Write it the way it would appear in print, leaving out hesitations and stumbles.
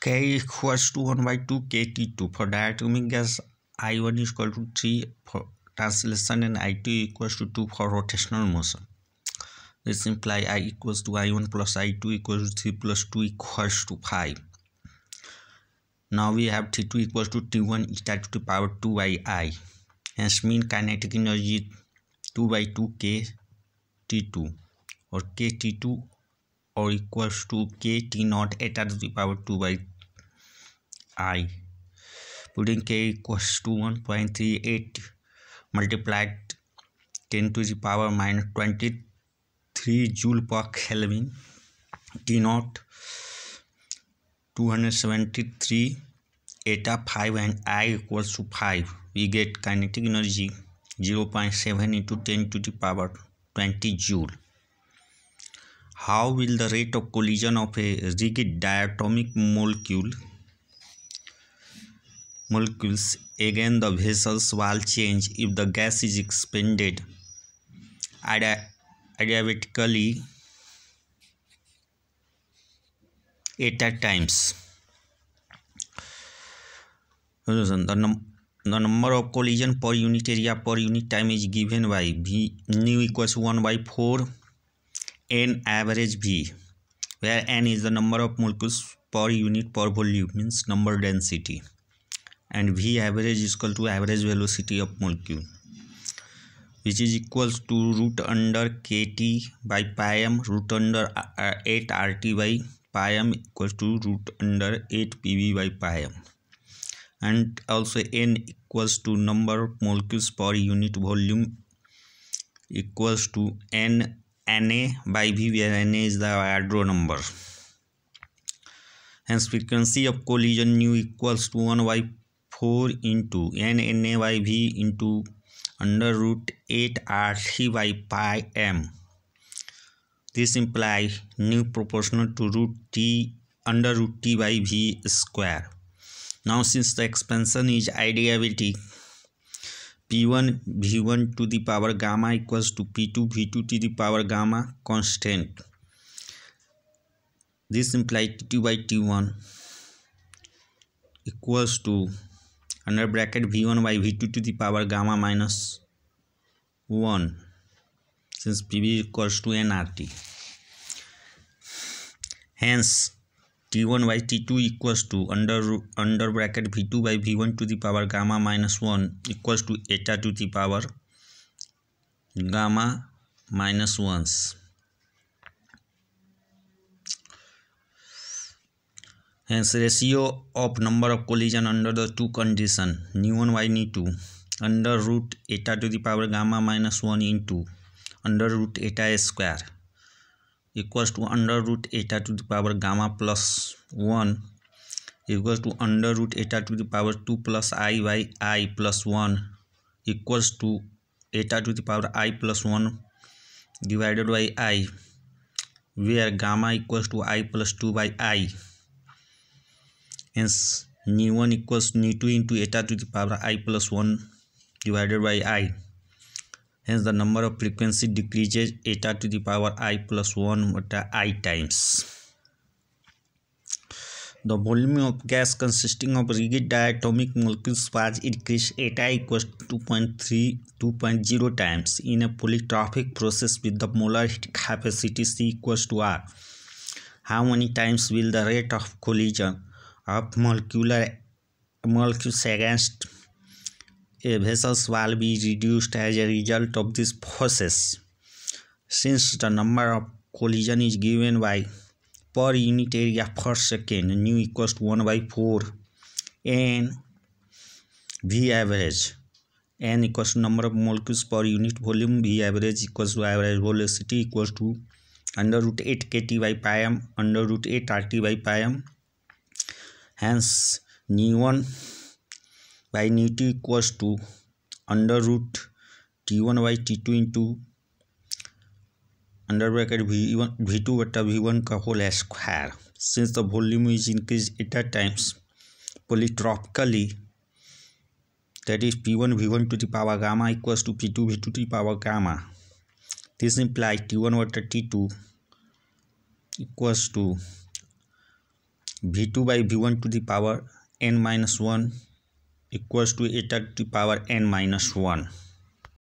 K equals to 1 by 2 KT2. For diatomic gas, I1 is equal to 3 for translation and I2 equals to 2 for rotational motion. This implies I equals to I1 plus I2 equals to 3 plus 2 equals to 5. Now we have T2 equals to T1 eta to the power 2 by I. Hence mean kinetic energy 2 by 2 K T2 or KT2 or equals to KT0 eta to the power 2 by I. Putting K equals to 1.38 multiplied 10 to the power minus 23 joule per Kelvin. T0 273 eta 5 and I equals to 5. We get kinetic energy 0.7 into 10 to the power 20 joule. How will the rate of collision of a rigid diatomic molecules against the vessel's wall change if the gas is expanded adiabatically eta times? The number of collision per unit area per unit time is given by V nu equals 1 by 4 n average V, where n is the number of molecules per unit per volume, means number density, and V average is equal to average velocity of molecule, which is equals to root under KT by pi m, root under 8 RT by pi m equals to root under 8 PV by pi m, and also n equals to number of molecules per unit volume equals to NA by V, where NA is the Avogadro number. Hence frequency of collision nu equals to 1 by 4 into NA by V into under root 8 RT by pi m. This implies nu proportional to root T under root T by V square. Now since the expansion is adiabatic, P1 V1 to the power gamma equals to P2 V2 to the power gamma constant. This implies T2 by T1 equals to under bracket V1 by V2 to the power gamma minus 1, since PV equals to nRT. Hence T1 by T2 equals to under bracket V2 by V1 to the power gamma minus 1 equals to eta to the power gamma minus 1s. Hence ratio of number of collision under the two condition nu1 by nu2 under root eta to the power gamma minus 1 into under root eta square equals to under root eta to the power gamma plus 1 equals to under root eta to the power 2 plus I by I plus 1 equals to eta to the power I plus 1 divided by I, where gamma equals to I plus 2 by I. Hence nu1 equals nu2 into eta to the power I plus 1 divided by I. Hence the number of frequency decreases eta to the power I plus 1 over I times. The volume of gas consisting of rigid diatomic molecules was increased eta equals to 2.0 times in a polytropic process with the molar heat capacity C equals to R. How many times will the rate of collision of molecules against a vessel's wall be reduced as a result of this process? Since the number of collision is given by per unit area per second, nu equals to 1 by 4 n V average, n equals to number of molecules per unit volume, V average equals to average velocity equals to under root 8 KT by pi m under root 8 RT by pi m. Hence nu1 by nu2 equals to under root T1 by T2 into under bracket V2 over V1 का whole square. Since the volume is increased eta times polytropically, that is P1 V1 to the power gamma equals to P2 V2 to the power gamma. This implies T1 over T2 equals to v2 by v1 to the power n minus 1 equals to eta to the power n minus 1.